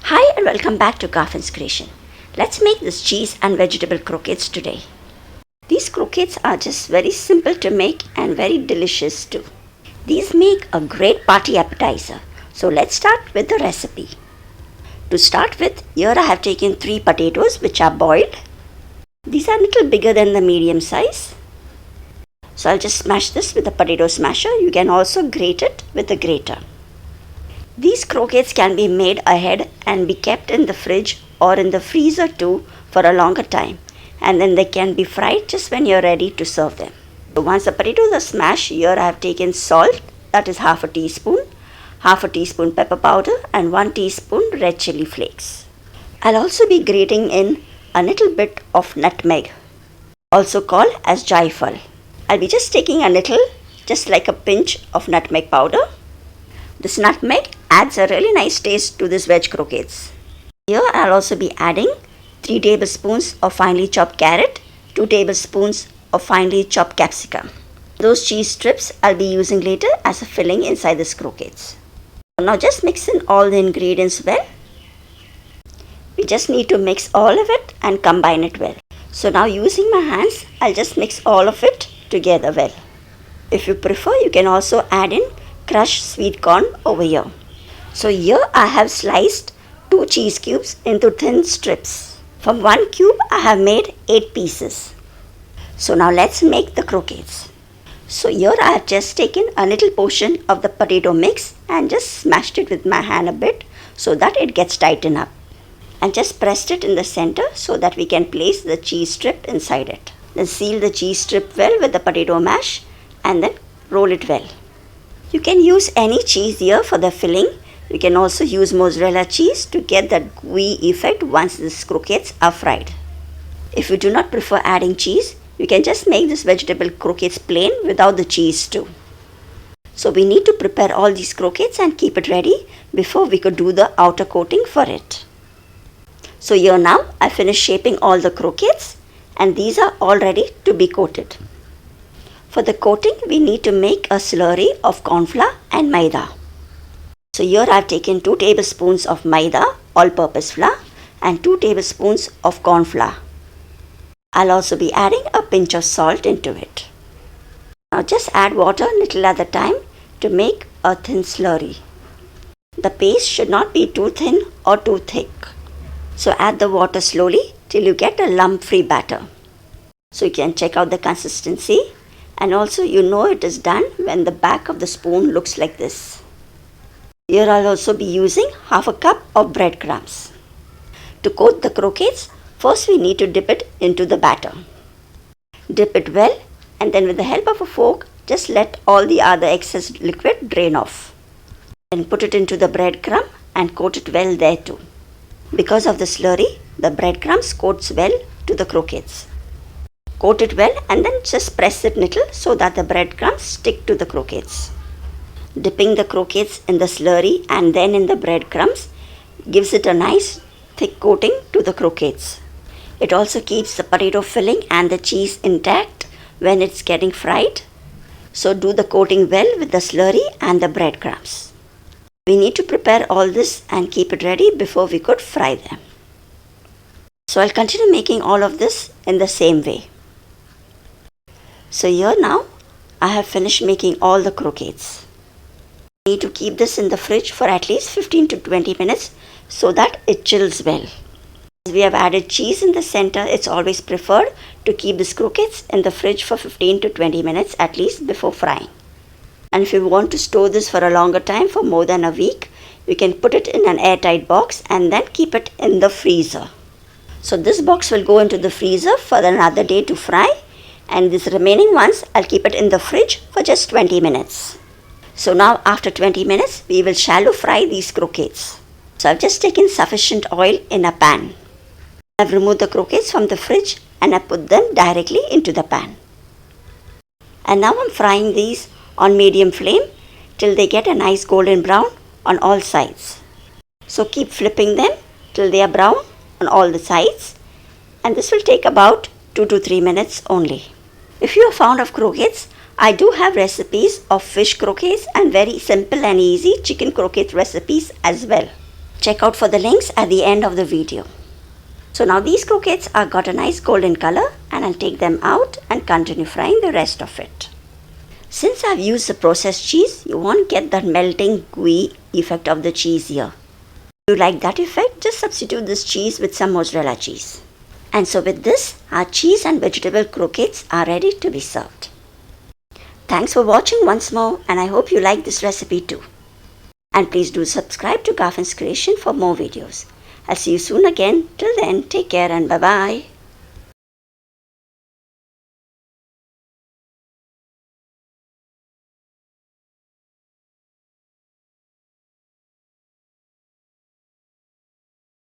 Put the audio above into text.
Hi and welcome back to Garfin's Creation. Let's make this cheese and vegetable croquettes today. These croquettes are just very simple to make and very delicious too. These make a great party appetizer. So let's start with the recipe. To start with, here I have taken 3 potatoes which are boiled. These are a little bigger than the medium size. So I'll just smash this with a potato smasher. You can also grate it with a grater. These croquettes can be made ahead and be kept in the fridge or in the freezer too for a longer time, and then they can be fried just when you're ready to serve them. So once the potatoes are smashed, here I have taken salt, that is half a teaspoon pepper powder and 1 teaspoon red chili flakes. I'll also be grating in a little bit of nutmeg, also called as jaifal. I'll be just taking a little, just like a pinch of nutmeg powder. This nutmeg adds a really nice taste to this veg croquettes. Here I'll also be adding 3 tablespoons of finely chopped carrot, 2 tablespoons of finely chopped capsicum. Those cheese strips I'll be using later as a filling inside this croquettes. Now just mix in all the ingredients well. We just need to mix all of it and combine it well. So now using my hands, I'll just mix all of it together well. If you prefer, you can also add in crushed sweet corn over here. So here I have sliced 2 cheese cubes into thin strips. From 1 cube I have made 8 pieces. So now let's make the croquettes. So here I have just taken a little portion of the potato mix and just smashed it with my hand a bit so that it gets tightened up. And just pressed it in the center so that we can place the cheese strip inside it. Then seal the cheese strip well with the potato mash and then roll it well. You can use any cheese here for the filling. You can also use mozzarella cheese to get that gooey effect once these croquettes are fried. If you do not prefer adding cheese, you can just make this vegetable croquettes plain without the cheese too. So we need to prepare all these croquettes and keep it ready before we could do the outer coating for it. So here now I finished shaping all the croquettes and these are all ready to be coated. For the coating, we need to make a slurry of corn flour and maida. So here I have taken 2 tablespoons of maida, all-purpose flour, and 2 tablespoons of corn flour. I'll also be adding a pinch of salt into it. Now just add water little at a time to make a thin slurry. The paste should not be too thin or too thick. So add the water slowly till you get a lump-free batter. So you can check out the consistency. And also you know it is done when the back of the spoon looks like this. Here I'll also be using half a cup of breadcrumbs. To coat the croquettes, first we need to dip it into the batter. Dip it well and then with the help of a fork, just let all the other excess liquid drain off. Then put it into the breadcrumb and coat it well there too. Because of the slurry, the breadcrumbs coats well to the croquettes. Coat it well and then just press it little so that the breadcrumbs stick to the croquettes. Dipping the croquettes in the slurry and then in the breadcrumbs gives it a nice thick coating to the croquettes. It also keeps the potato filling and the cheese intact when it's getting fried. So do the coating well with the slurry and the breadcrumbs. We need to prepare all this and keep it ready before we could fry them. So I'll continue making all of this in the same way. So here now, I have finished making all the croquettes. I need to keep this in the fridge for at least 15 to 20 minutes so that it chills well. As we have added cheese in the center, it's always preferred to keep these croquettes in the fridge for 15 to 20 minutes at least before frying. And if you want to store this for a longer time, for more than a week, you can put it in an airtight box and then keep it in the freezer. So this box will go into the freezer for another day to fry. And these remaining ones, I'll keep it in the fridge for just 20 minutes. So now after 20 minutes, we will shallow fry these croquettes. So I've just taken sufficient oil in a pan. I've removed the croquettes from the fridge and I put them directly into the pan. And now I'm frying these on medium flame till they get a nice golden brown on all sides. So keep flipping them till they are brown on all the sides. And this will take about 2 to 3 minutes only. If you are fond of croquettes, I do have recipes of fish croquettes and very simple and easy chicken croquette recipes as well. Check out for the links at the end of the video. So now these croquettes are got a nice golden color, and I'll take them out and continue frying the rest of it. Since I've used the processed cheese, you won't get that melting gooey effect of the cheese here. If you like that effect, just substitute this cheese with some mozzarella cheese. And so with this, our cheese and vegetable croquettes are ready to be served. Thanks for watching once more, and I hope you like this recipe too. And please do subscribe to Garfin's Creation for more videos. I'll see you soon again. Till then, take care and bye-bye.